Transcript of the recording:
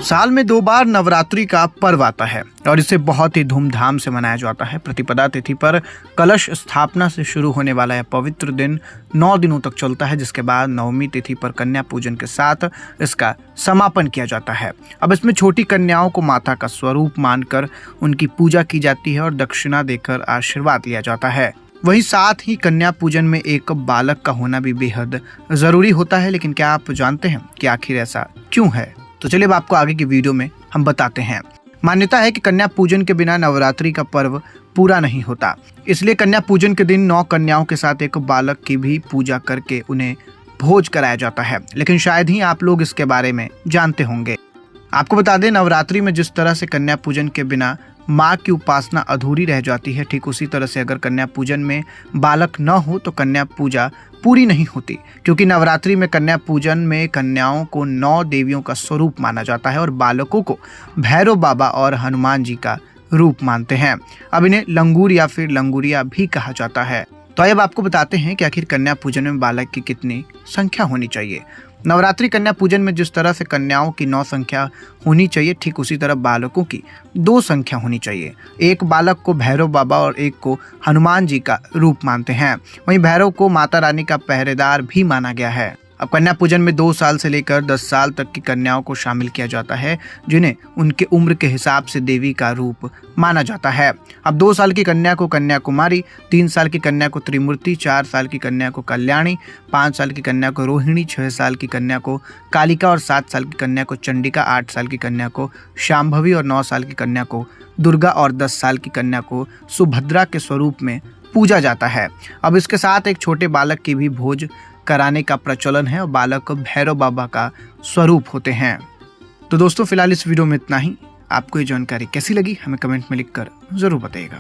साल में 2 बार नवरात्रि का पर्व आता है और इसे बहुत ही धूमधाम से मनाया जाता है। प्रतिपदा तिथि पर कलश स्थापना से शुरू होने वाला यह पवित्र दिन 9 दिनों तक चलता है, जिसके बाद नवमी तिथि पर कन्या पूजन के साथ इसका समापन किया जाता है। अब इसमें छोटी कन्याओं को माता का स्वरूप मानकर उनकी पूजा की जाती है और दक्षिणा देकर आशीर्वाद लिया जाता है। वहीं साथ ही कन्या पूजन में एक बालक का होना भी बेहद जरूरी होता है। लेकिन क्या आप जानते हैं कि आखिर ऐसा क्यों है? तो चलिए अब आपको आगे की वीडियो में हम बताते हैं। मान्यता है कि कन्या पूजन के बिना नवरात्रि का पर्व पूरा नहीं होता, इसलिए कन्या पूजन के दिन 9 कन्याओं के साथ एक बालक की भी पूजा करके उन्हें भोज कराया जाता है। लेकिन शायद ही आप लोग इसके बारे में जानते होंगे। आपको बता दें, नवरात्रि में जिस तरह से कन्या पूजन के बिना माँ की उपासना अधूरी रह जाती है, ठीक उसी तरह से अगर कन्या पूजन में बालक न हो तो कन्या पूजा पूरी नहीं होती। क्योंकि नवरात्रि में कन्या पूजन में कन्याओं को 9 देवियों का स्वरूप माना जाता है और बालकों को भैरव बाबा और हनुमान जी का रूप मानते हैं। अब इन्हें लंगूर या फिर लंगूरिया भी कहा जाता है। तो अब आपको बताते हैं कि आखिर कन्या पूजन में बालक की कितनी संख्या होनी चाहिए। नवरात्रि कन्या पूजन में जिस तरह से कन्याओं की 9 संख्या होनी चाहिए, ठीक उसी तरह बालकों की 2 संख्या होनी चाहिए। एक बालक को भैरव बाबा और एक को हनुमान जी का रूप मानते हैं। वहीं भैरव को माता रानी का पहरेदार भी माना गया है। अब कन्या पूजन में 2 साल से लेकर 10 साल तक की कन्याओं को शामिल किया जाता है, जिन्हें उनके उम्र के हिसाब से देवी का रूप माना जाता है। अब 2 साल की कन्या को कन्या कुमारी, 3 साल की कन्या को त्रिमूर्ति, 4 साल की कन्या को कल्याणी, 5 साल की कन्या को रोहिणी, 6 साल की कन्या को कालिका और 7 साल की कन्या को चंडिका, 8 साल की कन्या को शांभवी और 9 साल की कन्या को दुर्गा और 10 साल की कन्या को सुभद्रा के स्वरूप में पूजा जाता है। अब इसके साथ एक छोटे बालक की भी भोज कराने का प्रचलन है और बालक भैरव बाबा का स्वरूप होते हैं। तो दोस्तों, फिलहाल इस वीडियो में इतना ही। आपको ये जानकारी कैसी लगी हमें कमेंट में लिखकर जरूर बताइएगा।